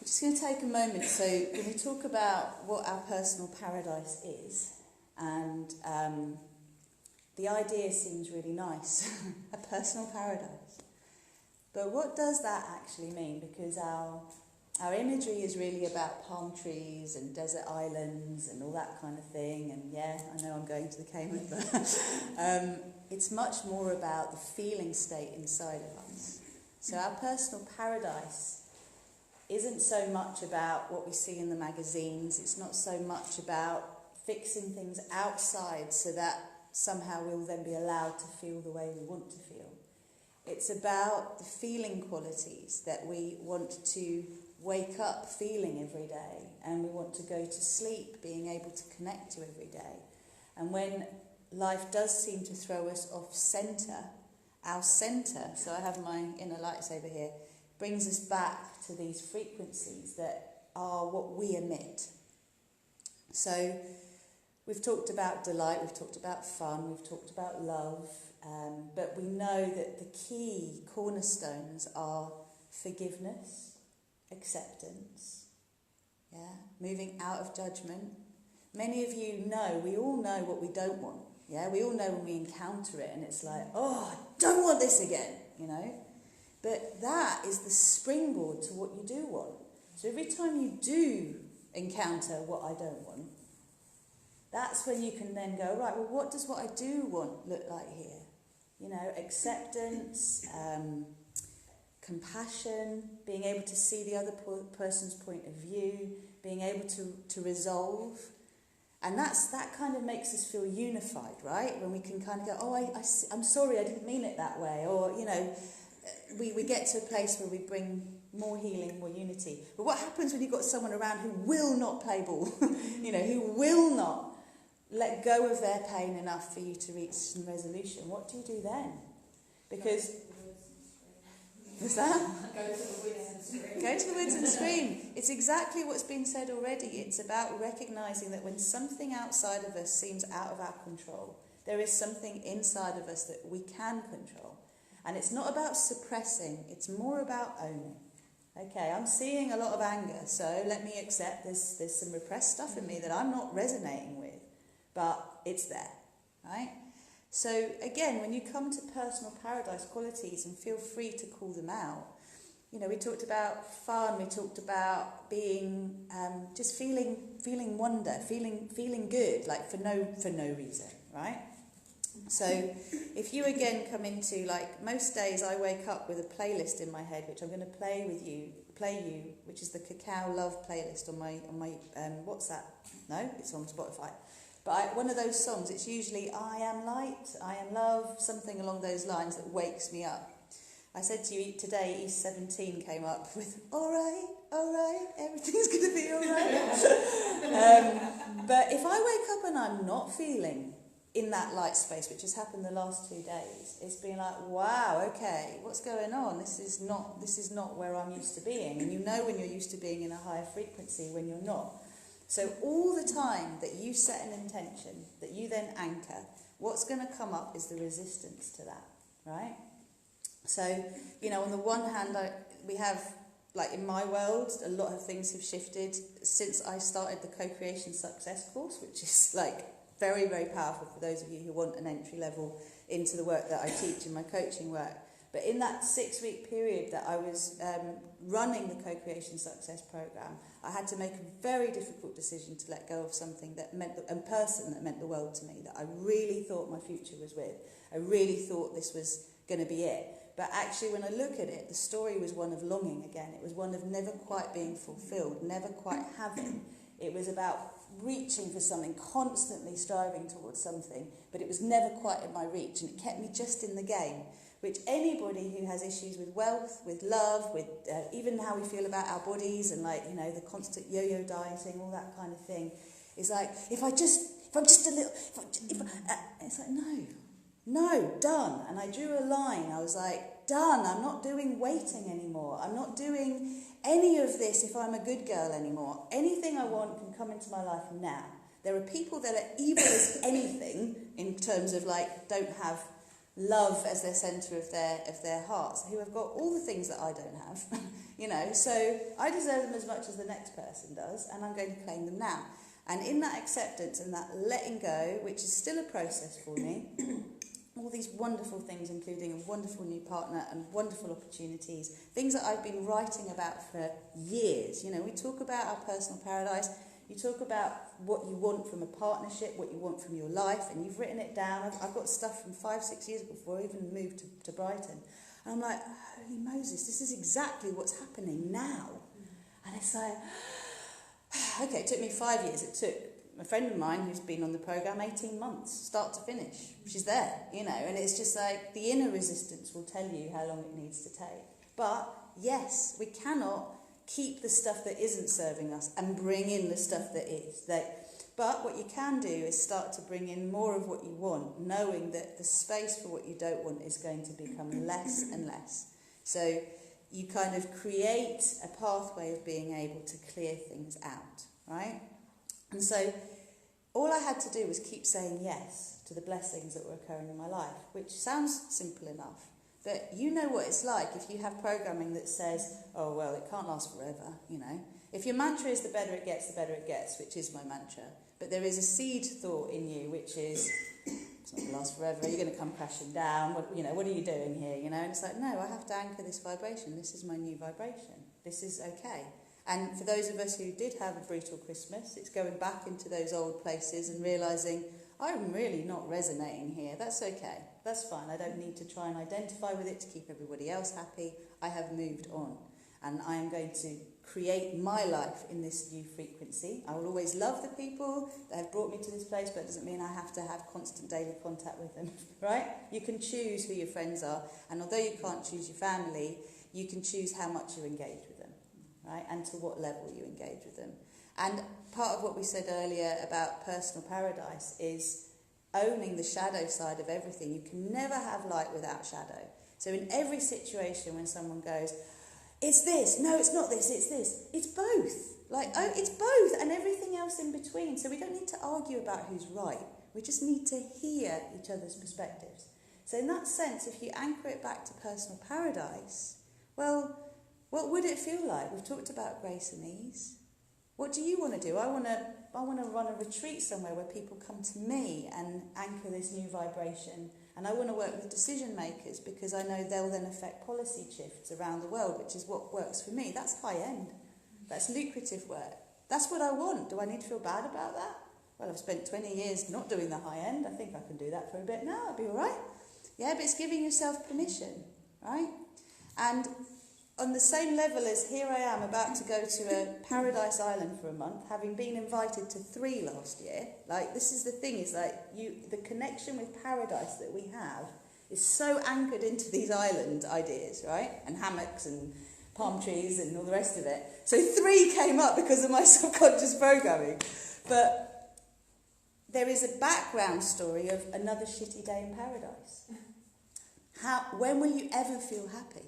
just going to take a moment. So when we talk about what our personal paradise is, and the idea seems really nice, a personal paradise. But what does that actually mean? Because our imagery is really about palm trees and desert islands and all that kind of thing. And yeah, I know I'm going to the Cayman, but it's much more about the feeling state inside of us. So our personal paradise isn't so much about what we see in the magazines. It's not so much about fixing things outside so that somehow we'll then be allowed to feel the way we want to feel. It's about the feeling qualities that we want to wake up feeling every day, and we want to go to sleep being able to connect to every day. And when life does seem to throw us off centre, our centre, so I have my inner lights over here, brings us back to these frequencies that are what we emit. So we've talked about delight, we've talked about fun, we've talked about love, but we know that the key cornerstones are forgiveness, acceptance, moving out of judgment. Many of you know, we all know what we don't want. Yeah, we all know when we encounter it and it's like, oh, I don't want this again, But that is the springboard to what you do want. So every time you do encounter what I don't want, that's when you can then go, right, well, what does what I do want look like here? Acceptance, compassion, being able to see the other person's point of view, being able to resolve. And that kind of makes us feel unified, right? When we can kind of go, oh, I'm sorry, I didn't mean it that way. Or, we get to a place where we bring more healing, more unity. But what happens when you've got someone around who will not play ball, who will not let go of their pain enough for you to reach some resolution? What do you do then? Because... What's that? Go to the woods and scream. Go to the woods and scream. It's exactly what's been said already. It's about recognising that when something outside of us seems out of our control, there is something inside of us that we can control. And it's not about suppressing, it's more about owning. Okay, I'm seeing a lot of anger, so let me accept there's some repressed stuff in me that I'm not resonating with, but it's there, right? So again, when you come to personal paradise qualities, and feel free to call them out, we talked about fun, we talked about being, just feeling wonder, feeling good, like for no reason, right? So if you again come into, like, most days I wake up with a playlist in my head, which I'm going to play you, which is the Cacao Love playlist on my what's that? No, it's on Spotify. But one of those songs, it's usually I am light, I am love, something along those lines that wakes me up. I said to you today, East 17 came up with, all right, everything's going to be all right. But if I wake up and I'm not feeling in that light space, which has happened the last 2 days, it's been like, wow, okay, what's going on? This is not where I'm used to being. And when you're used to being in a higher frequency when you're not. So all the time that you set an intention, that you then anchor, what's going to come up is the resistance to that, right? So, on the one hand, we have, like in my world, a lot of things have shifted since I started the CoCreation Success course, which is like very, very powerful for those of you who want an entry level into the work that I teach in my coaching work. But in that 6-week period that I was running the Co-Creation Success Programme, I had to make a very difficult decision to let go of something that meant, a person that meant the world to me, that I really thought my future was with. I really thought this was going to be it. But actually, when I look at it, the story was one of longing again. It was one of never quite being fulfilled, never quite having. It was about reaching for something, constantly striving towards something, but it was never quite in my reach, and it kept me just in the game. Which anybody who has issues with wealth, with love, with even how we feel about our bodies, and the constant yo-yo dieting, all that kind of thing, is like, if I'm just a little, it's like, no, done. And I drew a line. I was like, done. I'm not doing waiting anymore. I'm not doing any of this if I'm a good girl anymore. Anything I want can come into my life now. There are people that are evil as anything in terms of don't have love as their centre of their hearts, who have got all the things that I don't have, so I deserve them as much as the next person does, and I'm going to claim them now. And in that acceptance and that letting go, which is still a process for me, all these wonderful things, including a wonderful new partner and wonderful opportunities, things that I've been writing about for years. We talk about our personal paradise. You talk about what you want from a partnership, what you want from your life, and you've written it down. I've got stuff from 5-6 years before I even moved to Brighton. And I'm like, holy Moses, this is exactly what's happening now. And it's like, okay, it took me 5 years. It took a friend of mine who's been on the programme 18 months, start to finish. She's there, and it's just like the inner resistance will tell you how long it needs to take. But yes, we cannot keep the stuff that isn't serving us and bring in the stuff that is. But what you can do is start to bring in more of what you want, knowing that the space for what you don't want is going to become less and less. So you kind of create a pathway of being able to clear things out, right? And so all I had to do was keep saying yes to the blessings that were occurring in my life, which sounds simple enough. But you know what it's like if you have programming that says, oh, well, it can't last forever, If your mantra is the better it gets, which is my mantra, but there is a seed thought in you, which is, it's not going to last forever, you're going to come crashing down, what are you doing here, And it's like, no, I have to anchor this vibration. This is my new vibration. This is okay. And for those of us who did have a brutal Christmas, it's going back into those old places and realising, I'm really not resonating here. That's okay. That's fine. I don't need to try and identify with it to keep everybody else happy. I have moved on. And I am going to create my life in this new frequency. I will always love the people that have brought me to this place, but it doesn't mean I have to have constant daily contact with them, right? You can choose who your friends are. And although you can't choose your family, you can choose how much you engage with them, right? And to what level you engage with them. And part of what we said earlier about personal paradise is owning the shadow side of everything. You can never have light without shadow. So in every situation when someone goes, it's this, no, it's not this, it's this, it's both. It's both and everything else in between. So we don't need to argue about who's right. We just need to hear each other's perspectives. So in that sense, if you anchor it back to personal paradise, well, what would it feel like? We've talked about grace and ease. What do you want to do? I want to run a retreat somewhere where people come to me and anchor this new vibration. And I want to work with decision makers because I know they'll then affect policy shifts around the world, which is what works for me. That's high end. That's lucrative work. That's what I want. Do I need to feel bad about that? Well, I've spent 20 years not doing the high end. I think I can do that for a bit now. I'll be all right. Yeah, but it's giving yourself permission, right? And on the same level as here I am about to go to a paradise island for a month, having been invited to 3 last year. This is the thing, is the connection with paradise that we have is so anchored into these island ideas, right? And hammocks and palm trees and all the rest of it. So 3 came up because of my subconscious programming. But there is a background story of another shitty day in paradise. When will you ever feel happy?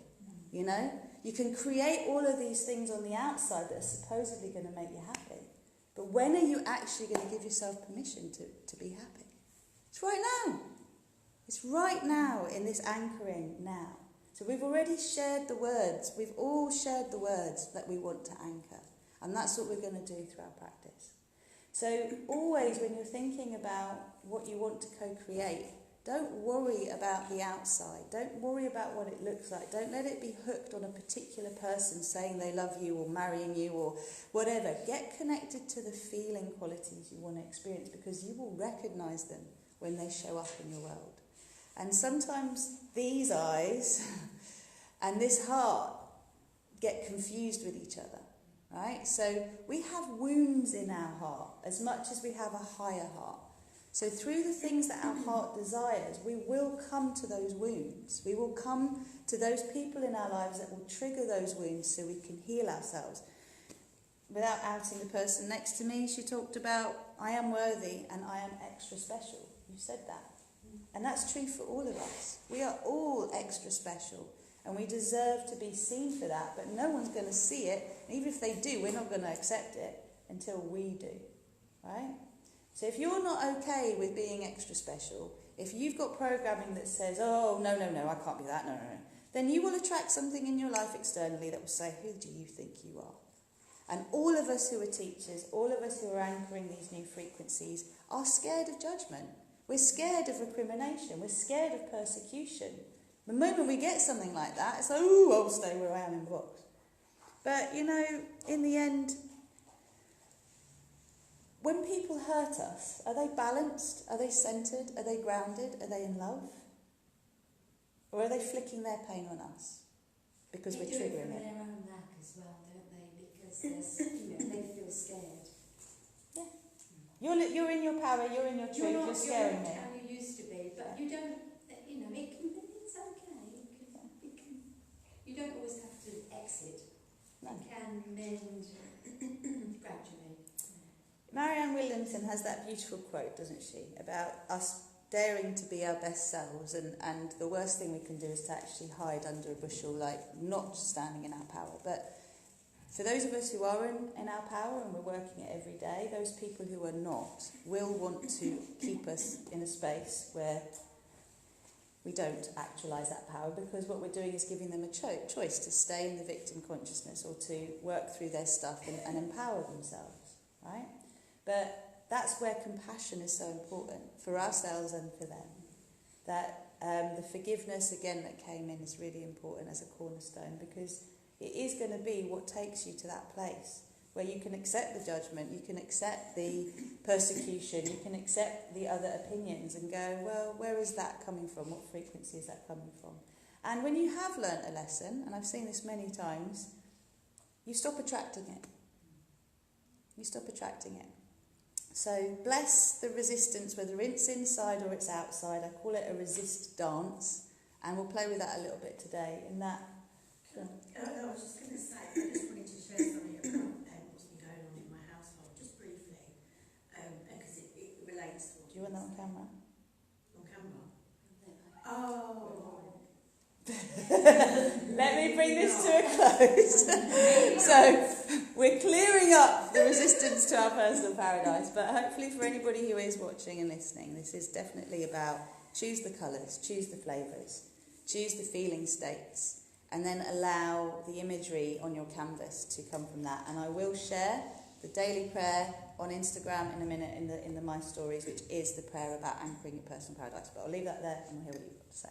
You can create all of these things on the outside that are supposedly going to make you happy. But when are you actually going to give yourself permission to be happy? It's right now. It's right now in this anchoring now. So we've already shared the words. We've all shared the words that we want to anchor. And that's what we're going to do through our practice. So always when you're thinking about what you want to co-create, don't worry about the outside. Don't worry about what it looks like. Don't let it be hooked on a particular person saying they love you or marrying you or whatever. Get connected to the feeling qualities you want to experience because you will recognise them when they show up in your world. And sometimes these eyes and this heart get confused with each other, right? So we have wounds in our heart as much as we have a higher heart. So through the things that our heart desires, we will come to those wounds. We will come to those people in our lives that will trigger those wounds so we can heal ourselves. Without outing the person next to me, she talked about, I am worthy and I am extra special. You said that. And that's true for all of us. We are all extra special and we deserve to be seen for that, but no one's going to see it. And even if they do, we're not going to accept it until we do, right? So if you're not okay with being extra special, if you've got programming that says, oh, no, I can't be that, no, then you will attract something in your life externally that will say, who do you think you are? And all of us who are teachers, all of us who are anchoring these new frequencies are scared of judgment. We're scared of recrimination. We're scared of persecution. The moment we get something like that, it's like, ooh, I'll stay where I am in the box. But, you know, in the end, when people hurt us, are they balanced? Are they centred? Are they grounded? Are they in love? Or are they flicking their pain on us because we're triggering it? They do it from their own lack as well, don't they? Because they feel scared. Yeah. You're in your power, you're in your truth, you're scaring me. You're not how you used to be, but you don't, it's okay. You don't always have to exit. No. You can mend gradually. Marianne Williamson has that beautiful quote, doesn't she, about us daring to be our best selves, and the worst thing we can do is to actually hide under a bushel, like not standing in our power. But for those of us who are in our power and we're working it every day, those people who are not will want to keep us in a space where we don't actualise that power, because what we're doing is giving them a choice to stay in the victim consciousness or to work through their stuff and empower themselves, right? But that's where compassion is so important for ourselves and for them. That the forgiveness, again, that came in is really important as a cornerstone, because it is going to be what takes you to that place where you can accept the judgment, you can accept the persecution, you can accept the other opinions and go, well, where is that coming from? What frequency is that coming from? And when you have learnt a lesson, and I've seen this many times, you stop attracting it. You stop attracting it. So bless the resistance, whether it's inside or it's outside. I call it a resist dance, and we'll play with that a little bit today. In that, I was just going to say, I just wanted to share something about what's been going on in my household, just briefly, because it relates to what do you want that on camera? on camera. Oh. Let me bring this to a close. So we're clearing up the resistance to our personal paradise, but hopefully for anybody who is watching and listening, this is definitely about choose the colours, choose the flavours, choose the feeling states, and then allow the imagery on your canvas to come from that. And I will share the daily prayer on Instagram in a minute in the My Stories, which is the prayer about anchoring your personal paradise. But I'll leave that there and we'll hear what you've got to say.